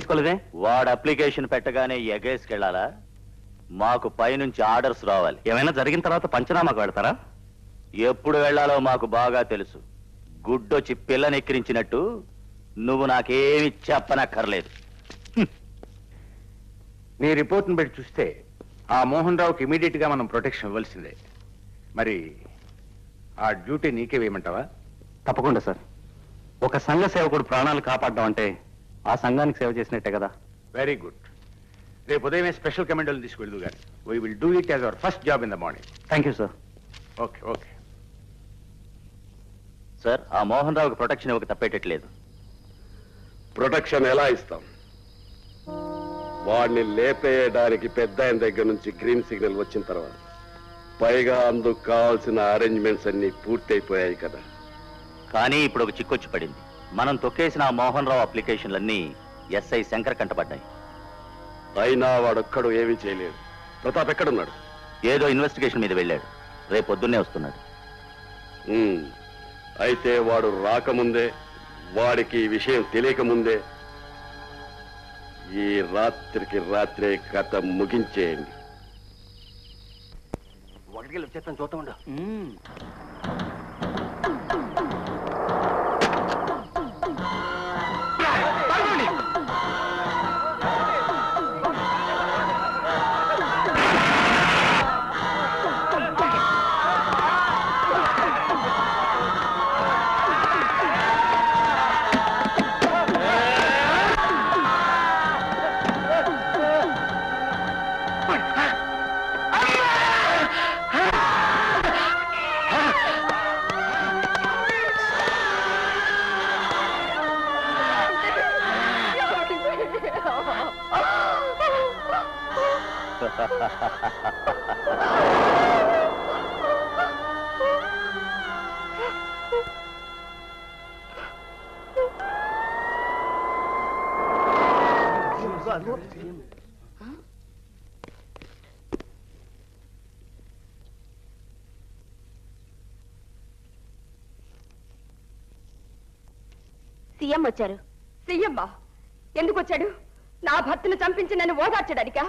తీసుకోలేదే? వాడు అప్లికేషన్ పెట్టగానే ఎగేసుకెళ్ళాలా? మాకు పైనుంచి ఆర్డర్స్ రావాలి. ఏమైనా జరిగిన తర్వాత పంచనామాకు వెళ్తారా? ఎప్పుడు వెళ్లాలో మాకు బాగా తెలుసు. గుడ్డొచ్చి పిల్లని ఎక్కిరించినట్టు నువ్వు నాకేమి చెప్పనక్కర్లేదు. నీ రిపోర్ట్ని బట్టి చూస్తే ఆ మోహన్ రావుకి ఇమీడియట్ గా మనం ప్రొటెక్షన్ ఇవ్వాల్సిందే. మరి ఆ డ్యూటీ నీకే వేయమంటావా? తప్పకుండా సార్. ఒక సంఘ సేవకుడు ప్రాణాలు కాపాడడం అంటే ఆ సంఘానికి సేవ చేసినట్టే కదా. Very good. రేపు ఉదయమే స్పెషల్ కమాండోలు తీసుకువెళ్దు గాని we will do it as our first job in the morning. Thank you sir. Okay okay sir, ఆ మోహన్ రావుకి ప్రొటెక్షన్ ఇవ్వక తప్పేటట్లేదు. ప్రొటెక్షన్ ఎలా ఇస్తాం? వాడిని లేపేయడానికి పెద్ద ఆయన దగ్గర నుంచి గ్రీన్ సిగ్నల్ వచ్చిన తర్వాత, పైగా అందుకు కావాల్సిన అరేంజ్మెంట్స్ అన్ని పూర్తయిపోయాయి కదా. కానీ ఇప్పుడు ఒక చిక్కొచ్చి పడింది. మనం తొక్కేసిన ఆ మోహన్ రావు అప్లికేషన్లన్నీ ఎస్ఐ శంకర్ కంటపడ్డాయి. అయినా వాడొక్కడు ఏమీ చేయలేడు. ప్రతాప్ ఎక్కడున్నాడు? ఏదో ఇన్వెస్టిగేషన్ మీద వెళ్ళాడు. రేపు పొద్దున్నే వస్తున్నాడు. అయితే వాడు రాకముందే, వాడికి ఈ విషయం తెలియకముందే ఈ రాత్రికి రాత్రే కథ ముగించేయండి. ఒకటికి వచ్చేస్తాను, చూద్దాం ఉండు. సీఎం వచ్చారు. సీఎమ్మా? ఎందుకు వచ్చాడు? నా భర్తను చంపించి నన్ను ఓదార్చడానికా?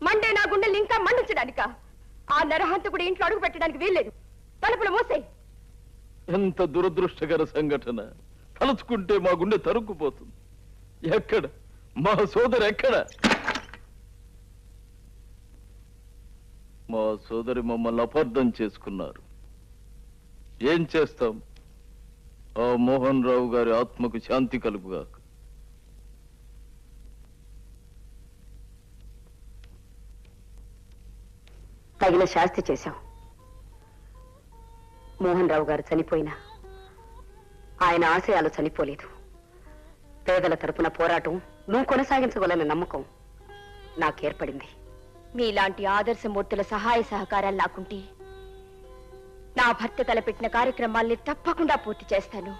మండే నా గుండెల్ని ఇంకా మండించడానికా? ఆ నరహంతకుడు ఇంట్లో అడుగు పెట్టడానికి వీల్లేదు. తలుపులు మూసేయ్. ఎంత దురదృష్టకర సంఘటన! తలుచుకుంటే మా గుండె తరుక్కుపోతుంది. ఎక్కడ మా సోదరు? ఎక్కడ మా సోదరి? మమ్మల్ని అపార్థం చేసుకున్నారు. ఏం చేస్తాం? ఆ మోహన్ రావు గారి ఆత్మకు శాంతి కలుగుగాక. తగిన శాస్తి చేశాం. మోహన్ రావు గారు చనిపోయినా ఆయన ఆశయాలు చనిపోలేదు. పేదల తరపున పోరాటం నువ్వు కొనసాగించగలన నమ్మకం నాకేర్పడింది. మీలాంటి ఆదర్శమూర్తుల సహాయ సహకారాలు నాకుంటే నా భర్త తలపెట్టిన కార్యక్రమాల్ని తప్పకుండా పూర్తి చేస్తాను.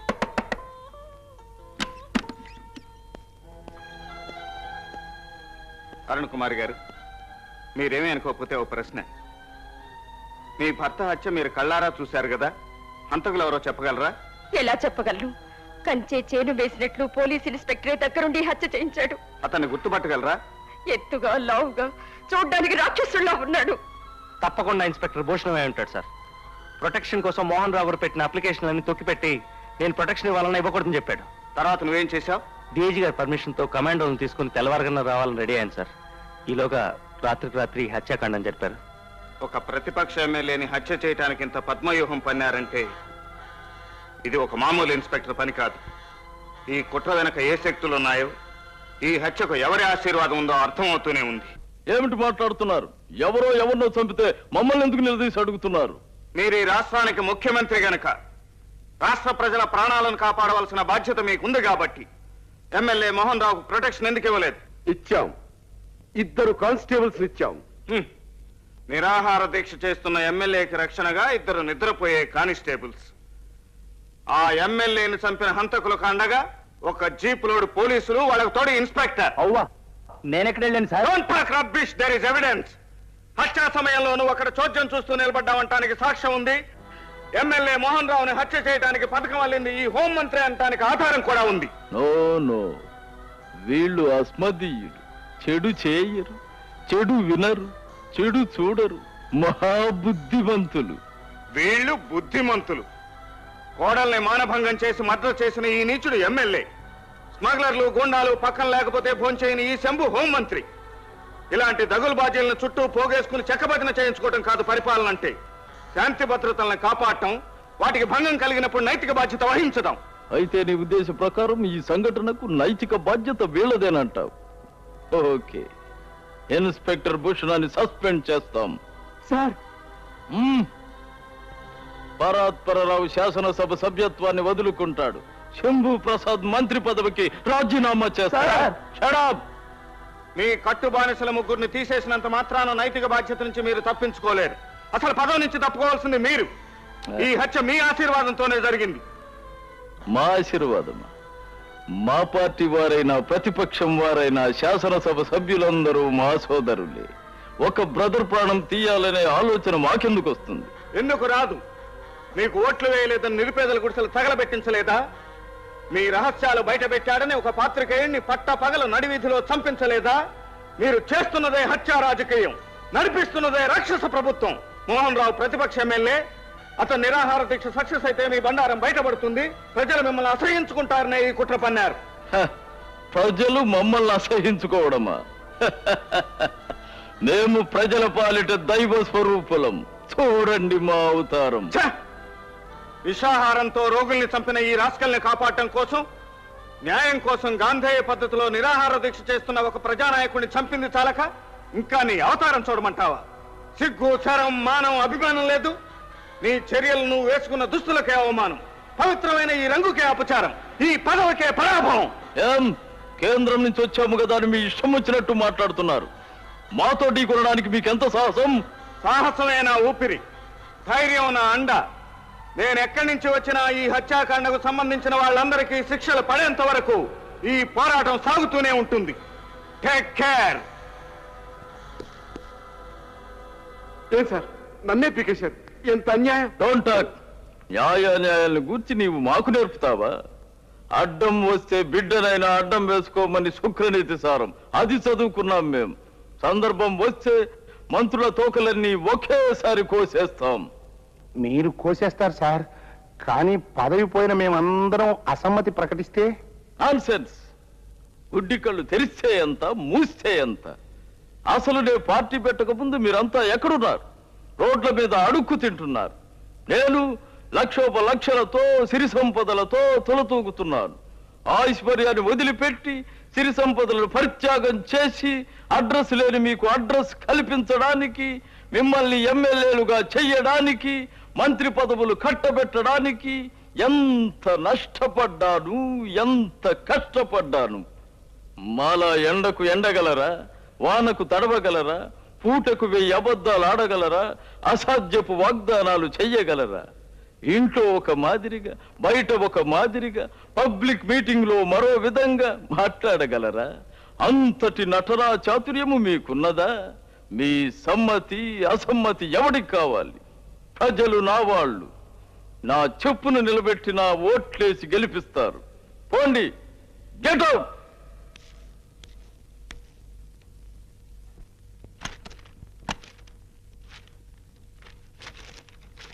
అరుణ్ కుమార్ గారు, మీరేమీ అనుకోకపోతే ఓ ప్రశ్న. మీ భర్త హత్య మీరు కళ్ళారా చూశారు కదా, హంతకులు ఎవరో చెప్పగలరా? ఎలా చెప్పగలను? కంచే చేను వేసినట్లు పోలీస్ ఇన్స్పెక్టర్ దగ్గరుండి హత్య చేయించాడు. అతన్ని గుర్తుపట్టగలరా? ఎత్తుగా లావుగా చూడ్డానికి రాక్షసుల్లా ఉన్నాడు. తప్పకుండా ఇన్స్పెక్టర్ భూషణమే ఉంటాడు సార్. ప్రొటెక్షన్ కోసం మోహన్ రావు గారు పెట్టిన అప్లికేషన్లన్నీ తొక్కిపెట్టి నేను ప్రొటెక్షన్ ఇవ్వాలని ఇవ్వకూడదని చెప్పాడు. తర్వాత నువ్వేం చేశావు? డిఐజీ గారి పర్మిషన్ తో కమాండోలను తీసుకుని తెల్లవారుగా రావాలని రెడీ అయ్యాను సార్. ఈలోగా రాత్రికి రాత్రి హత్యాకాండం చెప్పారు. ఒక ప్రతిపక్ష ఎమ్మెల్యేని హత్య చేయడానికి ఇంత పద్మవ్యూహం పన్నారంటే ఇది ఒక మామూలు ఇన్స్పెక్టర్ పని కాదు. ఈ కుట్ర వెనక ఏ శక్తులు ఉన్నాయో, ఈ హత్యకు ఎవరి ఆశీర్వాదం ఉందో అర్థమవుతూనే ఉంది. ఏమిటి మాట్లాడుతున్నారు? ఎవరో ఎవరినో చంపితే మమ్మల్ని ఎందుకు నిలదీసి అడుగుతున్నారు? మీరు ఈ రాష్ట్రానికి ముఖ్యమంత్రి గనక రాష్ట్ర ప్రజల ప్రాణాలను కాపాడవలసిన బాధ్యత మీకుంది కాబట్టి ఎమ్మెల్యే మోహన్ రావుకు ప్రొటెక్షన్ ఎందుకు ఇవ్వలేదు? ఇచ్చాం. 2 కానిస్టేబుల్స్ ఇచ్చాం. నిరాహార దీక్ష చేస్తున్న ఎమ్మెల్యేకి రక్షణగా 2 నిద్రపోయే కానిస్టేబుల్స్. ఆ ఎమ్మెల్యేని చంపిన హంతకులకు అండగా ఒక జీప్ లోడు పోలీసులు, వాళ్ళకు తోడు ఇన్స్పెక్టర్. అవ్వా, నేనెక్కడ వెళ్ళాను sir? Don't talk rubbish, there is evidence. హత్యా సమయంలో నువ్వు అక్కడ చోద్యం చూస్తూ నిలబడ్డావంటానికి సాక్ష్యం ఉంది. ఎమ్మెల్యే మోహన్ రావుని హత్య చేయడానికి పథకం అల్లింది ఈ హోంమంత్రి అంటానికి ఆధారం కూడా ఉంది. నో నో, వీళ్ళు అస్మదీయులు, చెడు చేయరు, చెడు వినరు, చెడు చూడరు, మహాబుద్ధిమంతులు. వీళ్ళు బుద్ధిమంతులు. కోడల్ని మానభంగం చేసి మర్డర్ చేసిన ఈ నీచుడు ఎమ్మెల్యే, స్మగ్లర్లు గుండాలు పక్కన లేకపోతే భోంచేయని ఈ శంభు హోంమంత్రి. ఇలాంటి దగులుబాజీలను చుట్టూ పోగేసుకుని చెక్కబదిన చేయించుకోవడం కాదు పరిపాలన అంటే. శాంతి భద్రతలను కాపాడటం, వాటికి భంగం కలిగినప్పుడు నైతిక బాధ్యత వహించడం. అయితే నీ ఉద్దేశ ప్రకారం ఈ సంఘటనకు నైతిక బాధ్యత వీళ్ళదేనంటావు. ఓకే, ఇన్స్పెక్టర్ భూషణాన్ని సస్పెండ్ చేస్తాం. సార్, పరాత్పరరావు శాసనసభ సభ్యత్వాన్ని వదులుకుంటాడు. శంభు ప్రసాద్ మంత్రి పదవికి రాజీనామా చేస్తాడు. Shut up! మీ కట్టు బానిసల ముగ్గురిని తీసేసినంత మాత్రాన నైతిక బాధ్యత నుంచి మీరు తప్పించుకోలేరు. అసలు పదవి నుంచి తప్పుకోవాల్సింది మీరు. ఈ హత్య మీ ఆశీర్వాదంతోనే జరిగింది. మా ఆశీర్వాదమా? మా పార్టీ వారైనా ప్రతిపక్షం వారైనా శాసనసభ సభ్యులందరూ మా సోదరులే. ఒక బ్రదర్ ప్రాణం తీయాలనే ఆలోచన మాకెందుకు వస్తుంది? ఎందుకు రాదు? మీకు ఓట్లు వేయలేదని నిరుపేదల గుడిసెలు తగలబెట్టించలేదా? మీ రహస్యాలు బయట పెట్టాడని ఒక పాత్రికేయుణ్ణి పట్ట పగలు నడివీధిలో చంపించలేదా? మీరు చేస్తున్నదే హత్యా రాజకీయం, నడిపిస్తున్నదే రాక్షస ప్రభుత్వం. మోహన్ రావు ప్రతిపక్ష ఎమ్మెల్యే. అతను నిరాహార దీక్ష సక్సెస్ అయితే మీ బండారం బయటపడుతుంది. ప్రజలు మిమ్మల్ని అసహించుకుంటారనే ఈ కుట్ర పన్నారు. ప్రజలు మమ్మల్ని అసహించుకోవడమా? మేము ప్రజల పాలిట దైవ స్వరూపులం. చూడండి మా అవతారం. విషాహారంతో రోగుల్ని చంపిన ఈ రాస్కల్ని కాపాడటం కోసం, న్యాయం కోసం గాంధేయ పద్ధతిలో నిరాహార దీక్ష చేస్తున్న ఒక ప్రజానాయకుడిని చంపింది చాలక ఇంకా నీ అవతారం చూడమంటావా? సిగ్గు, శరం, మానం, అభిమానం లేదు. నీ చర్యలు నువ్వు వేసుకున్న దుస్తులకే అవమానం, పవిత్రమైన ఈ రంగుకే అపచారం, ఈ పదవికే పరాభవం. ఏం కేంద్రం నుంచి వచ్చాము కదా అని మీ ఇష్టం వచ్చినట్టు మాట్లాడుతున్నారు. మాతో ఢీ కొనడానికి మీకెంత సాహసం? సాహసమే నా ఊపిరి, ధైర్యం నా అండ. నేను ఎక్కడి నుంచి వచ్చినా ఈ హత్యాకాండకు సంబంధించిన వాళ్ళందరికీ శిక్షలు పడేంత వరకు ఈ పోరాటం సాగుతూనే ఉంటుంది. Take care. ఏం సార్, నన్నే పీకేశారు. ఎంత అన్యాయం! Don't talk. న్యాయాన్యాయాలను గూర్చి నీవు మాకు నేర్పుతావా? అడ్డం వస్తే బిడ్డనైనా అడ్డం వేసుకోమని శుక్రనీతి సారం, అది చదువుకున్నాం మేం. సందర్భం వస్తే మంత్రుల తోకలన్నీ ఒకేసారి కోసేస్తాం. మీరు కోసేస్తారు సార్, కానీ పదవి పోయిన మేమందరం అసమ్మతి ప్రకటిస్తే? నాన్సెన్స్. గుడ్డి కళ్ళు తెరిస్తే ఎంత, మూస్తే ఎంత? అసలు నేను పార్టీ పెట్టక ముందు మీరంతా ఎక్కడున్నారు? రోడ్ల మీద అడుక్కు తింటున్నారు. నేను లక్షోపలక్షలతో సిరి సంపదలతో తొలతూగుతున్నాను. ఐశ్వర్యాన్ని వదిలిపెట్టి సిరి సంపదలను పరిత్యాగం చేసి అడ్రస్ లేని మీకు అడ్రస్ కల్పించడానికి, మిమ్మల్ని ఎమ్మెల్యేలుగా చెయ్యడానికి, మంత్రి పదవులు కట్టబెట్టడానికి ఎంత నష్టపడ్డాను, ఎంత కష్టపడ్డాను. మాలా ఎండకు ఎండగలరా? వానకు తడవగలరా? పూటకు 1000 అబద్ధాలు ఆడగలరా? అసాధ్యపు వాగ్దానాలు చెయ్యగలరా? ఇంట్లో ఒక మాదిరిగా, బయట ఒక మాదిరిగా, పబ్లిక్ మీటింగ్ లో మరో విధంగా మాట్లాడగలరా? అంతటి నటనా చాతుర్యము మీకున్నదా? మీ సమ్మతి అసమ్మతి ఎవడికి కావాలి? ప్రజలు నా వాళ్ళు. నా చెప్పును నిలబెట్టి నా ఓట్లేసి గెలిపిస్తారు. పోండి, గెట్ అవుట్.